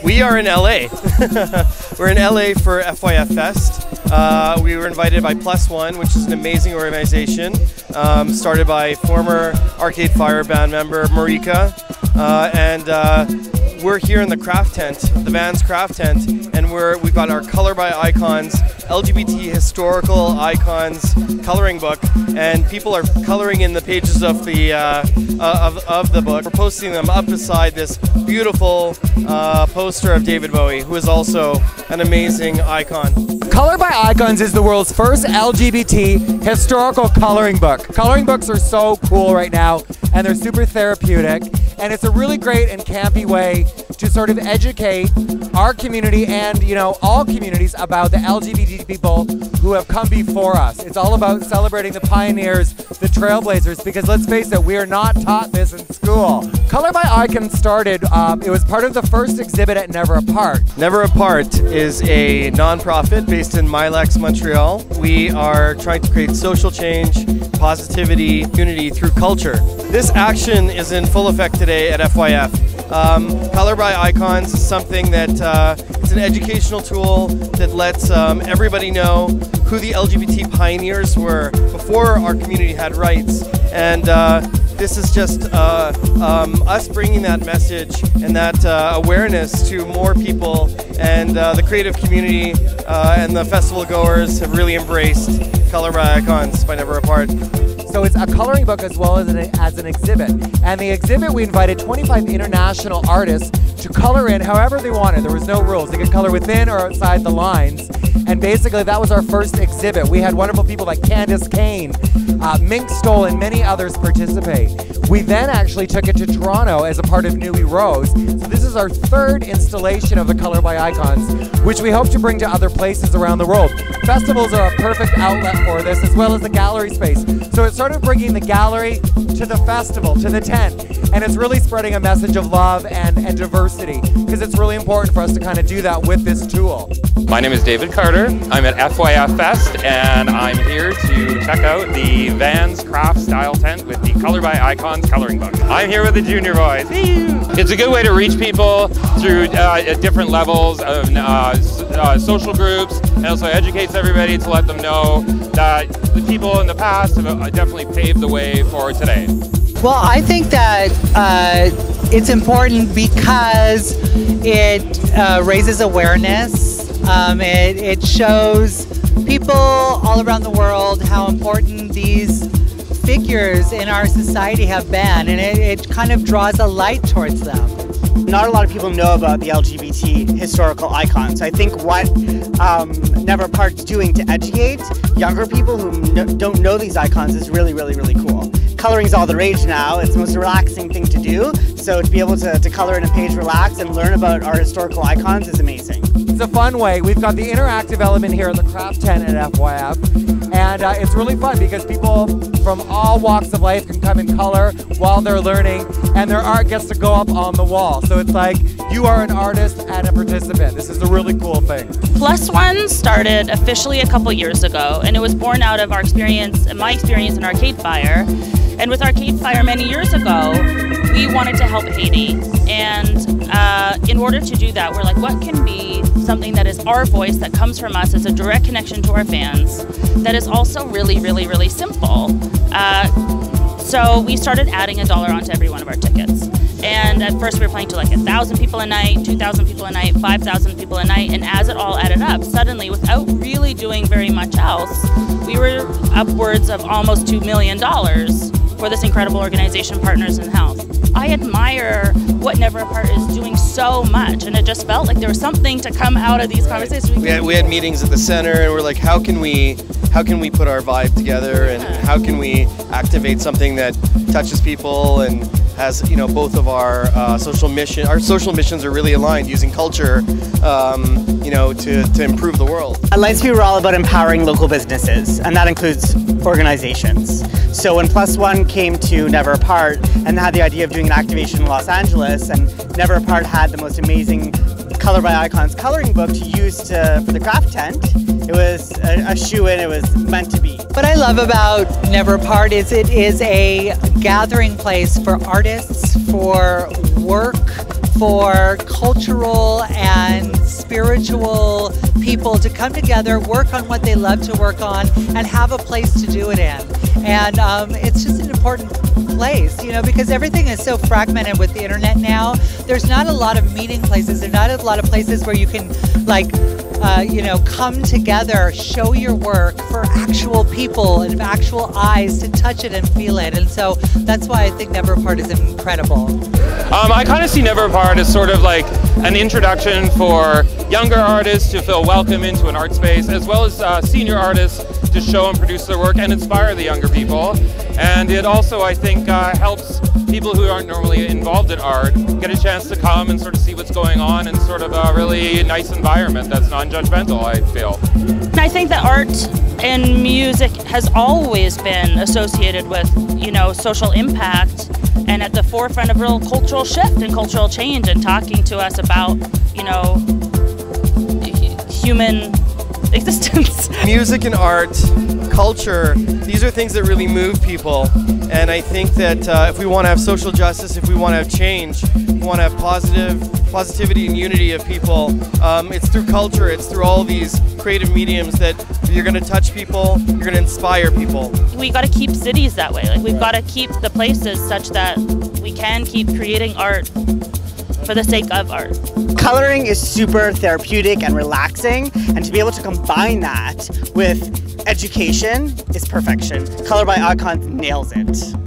We are in LA. We're in LA for FYF Fest. We were invited by Plus One, which is an amazing organization, started by former Arcade Fire band member Marika. We're here in the craft tent, the Vans craft tent, and we've got our Color by Icons, LGBT historical icons coloring book, and people are coloring in the pages of the book. We're posting them up beside this beautiful poster of David Bowie, who is also an amazing icon. Color by Icons is the world's first LGBT historical coloring book. Coloring books are so cool right now, and they're super therapeutic, and it's a really great and campy way to sort of educate our community and, you know, all communities about the LGBT people who have come before us. It's all about celebrating the pioneers, the trailblazers, because let's face it, we are not taught this in school. Color by Icons started, it was part of the first exhibit at Never Apart. Never Apart is a non-profit based in Milex, Montreal. We are trying to create social change, positivity, unity through culture. This action is in full effect today at FYF. Color by Icons is something that it's an educational tool that lets everybody know who the LGBT pioneers were before our community had rights, and this is just us bringing that message and that awareness to more people, and the creative community and the festival goers have really embraced Color by Icons by Never Apart. So it's a coloring book as well as an exhibit. And the exhibit, we invited 25 international artists to color in however they wanted. There was no rules. They could color within or outside the lines. And basically that was our first exhibit. We had wonderful people like Candace Kane, Mink Stoll, and many others participate. We then actually took it to Toronto as a part of Nui Rose. So this is our third installation of the Color by Icons, which we hope to bring to other places around the world. Festivals are a perfect outlet for this, as well as the gallery space. So it's sort of bringing the gallery to the festival, to the tent, and it's really spreading a message of love and diversity, because it's really important for us to kind of do that with this tool. My name is David Carter. I'm at FYF Fest, and I'm here to check out the Vans craft style tent with the Color by Icons coloring book. I'm here with the junior boys. It's a good way to reach people through different levels of social groups, and also educates everybody to let them know that the people in the past have definitely paved the way for today. Well, I think that it's important because it raises awareness. It shows people all around the world how important these figures in our society have been, and it kind of draws a light towards them. Not a lot of people know about the LGBT historical icons. I think what Never Apart's doing to educate younger people who don't know these icons is really, really, really cool. Coloring's all the rage now. It's the most relaxing thing to do. So to be able to color in a page, relax, and learn about our historical icons is amazing. It's a fun way. We've got the interactive element here at the craft tent at FYF, and it's really fun because people from all walks of life can come and color while they're learning, and their art gets to go up on the wall. So it's like you are an artist and a participant. This is a really cool thing. Plus One started officially a couple years ago, and it was born out of our experience, my experience in Arcade Fire. And with Arcade Fire many years ago, we wanted to help Haiti. And in order to do that, we're like, what can be something that is our voice, that comes from us as a direct connection to our fans, that is also really, really, really simple. So we started adding $1 onto every one of our tickets. And at first we were playing to like 1,000 people a night, 2,000 people a night, 5,000 people a night, and as it all added up, suddenly, without really doing very much else, we were upwards of almost $2 million for this incredible organization, Partners in Health. I admire what Never Apart is doing so much, and it just felt like there was something to come out of these conversations. We had meetings at the center, and we're like, how can we put our vibe together, and how can we activate something that touches people and has, you know, both of our social missions are really aligned, using culture, you know, to improve the world. At Lightspeed, we're all about empowering local businesses, and that includes organizations. So when Plus One came to Never Apart and had the idea of doing an activation in Los Angeles, and Never Apart had the most amazing Color by Icons coloring book to use for the craft tent, it was a shoe-in. It was meant to be. What I love about Never Apart is it is a gathering place for artists, for work, for cultural and spiritual people to come together, work on what they love to work on, and have a place to do it in. And it's just an important place, you know, because everything is so fragmented with the internet now. There's not a lot of meeting places. There's not a lot of places where you can, like, you know, come together, show your work for actual people and actual eyes to touch it and feel it. And so that's why I think Never Apart is incredible. I kind of see Never Apart as sort of like an introduction for younger artists to feel welcome into an art space, as well as senior artists to show and produce their work and inspire the younger people. And it also, I think, helps people who aren't normally involved in art get a chance to come and sort of see what's going on in sort of a really nice environment that's non-judgmental, I feel. I think that art and music has always been associated with, you know, social impact and at the forefront of real cultural shift and cultural change, and talking to us about, you know, human existence. Music and art, culture, these are things that really move people. And I think that if we want to have social justice, if we want to have change, if we want to have positivity and unity of people, it's through culture, it's through all these creative mediums that you're going to touch people, you're going to inspire people. We got to keep cities that way. Like, we've got to keep the places such that we can keep creating art for the sake of art. Coloring is super therapeutic and relaxing, and to be able to combine that with education is perfection. Color by Icons nails it.